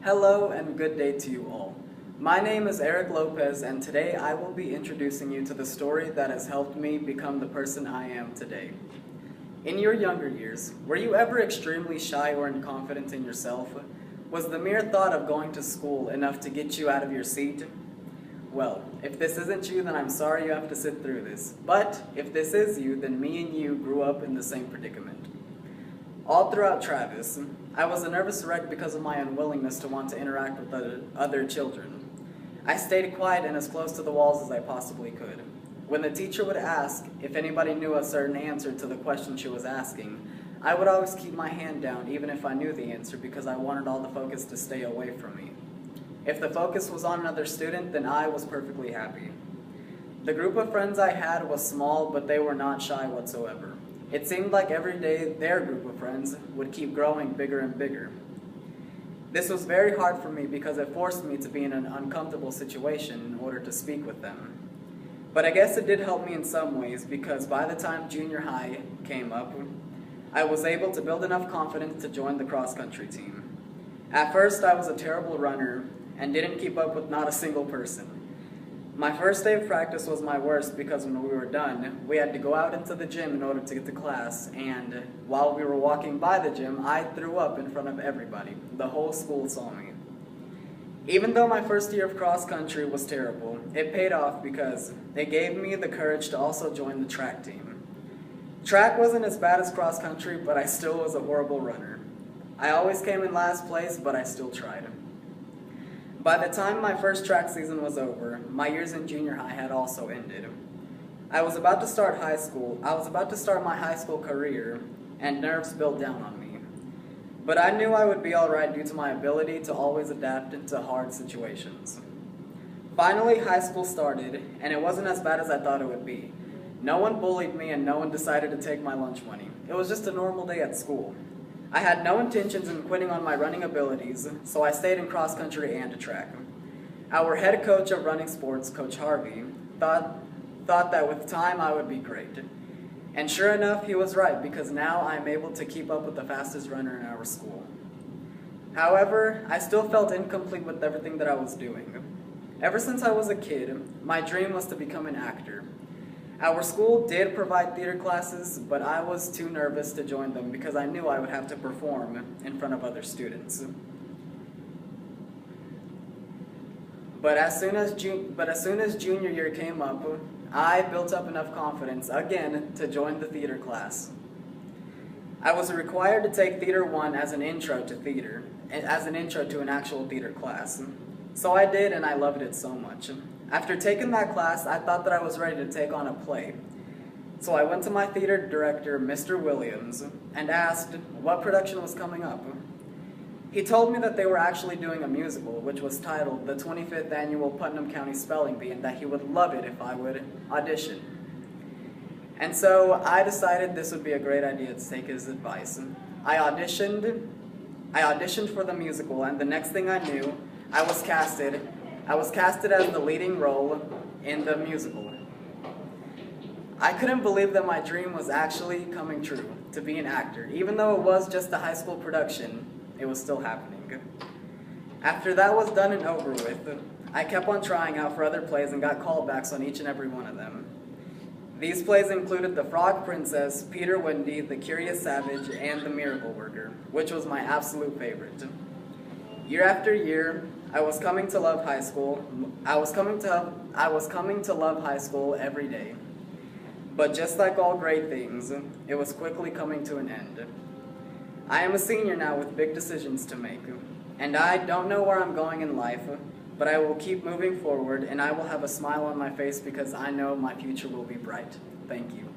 Hello and good day to you all. My name is Eric Lopez, and today I will be introducing you to the story that has helped me become the person I am today. In your younger years, were you ever extremely shy or unconfident in yourself? Was the mere thought of going to school enough to get you out of your seat? Well, if this isn't you, then I'm sorry you have to sit through this. But if this is you, then me and you grew up in the same predicament. All throughout Travis, I was a nervous wreck because of my unwillingness to want to interact with other children. I stayed quiet and as close to the walls as I possibly could. When the teacher would ask if anybody knew a certain answer to the question she was asking, I would always keep my hand down even if I knew the answer because I wanted all the focus to stay away from me. If the focus was on another student, then I was perfectly happy. The group of friends I had was small, but they were not shy whatsoever. It seemed like every day their group of friends would keep growing bigger and bigger. This was very hard for me because it forced me to be in an uncomfortable situation in order to speak with them. But I guess it did help me in some ways because by the time junior high came up, I was able to build enough confidence to join the cross-country team. At first, I was a terrible runner and didn't keep up with not a single person. My first day of practice was my worst because when we were done, we had to go out into the gym in order to get to class, and while we were walking by the gym, I threw up in front of everybody. The whole school saw me. Even though my first year of cross country was terrible, it paid off because it gave me the courage to also join the track team. Track wasn't as bad as cross country, but I still was a horrible runner. I always came in last place, but I still tried. By the time my first track season was over, my years in junior high had also ended. I was about to start high school. I was about to start my high school career, and nerves built down on me. But I knew I would be alright due to my ability to always adapt to hard situations. Finally, high school started, and it wasn't as bad as I thought it would be. No one bullied me and no one decided to take my lunch money. It was just a normal day at school. I had no intentions in quitting on my running abilities, so I stayed in cross country and track. Our head coach of running sports, Coach Harvey, thought that with time I would be great. And sure enough, he was right because now I am able to keep up with the fastest runner in our school. However, I still felt incomplete with everything that I was doing. Ever since I was a kid, my dream was to become an actor. Our school did provide theater classes, but I was too nervous to join them because I knew I would have to perform in front of other students. But as soon as junior year came up, I built up enough confidence again to join the theater class. I was required to take Theater 1 as an intro to theater, as an intro to an actual theater class. So I did, and I loved it so much. After taking that class, I thought that I was ready to take on a play. So I went to my theater director, Mr. Williams, and asked what production was coming up. He told me that they were actually doing a musical, which was titled the 25th Annual Putnam County Spelling Bee, and that he would love it if I would audition. And so I decided this would be a great idea to take his advice. I auditioned for the musical, and the next thing I knew, I was casted as the leading role in the musical. I couldn't believe that my dream was actually coming true, to be an actor. Even though it was just a high school production, it was still happening. After that was done and over with, I kept on trying out for other plays and got callbacks on each and every one of them. These plays included The Frog Princess, Peter Wendy, The Curious Savage, and The Miracle Worker, which was my absolute favorite. Year after year, I was coming to love high school. I was coming to love high school every day. But just like all great things, it was quickly coming to an end. I am a senior now with big decisions to make, and I don't know where I'm going in life, but I will keep moving forward and I will have a smile on my face because I know my future will be bright. Thank you.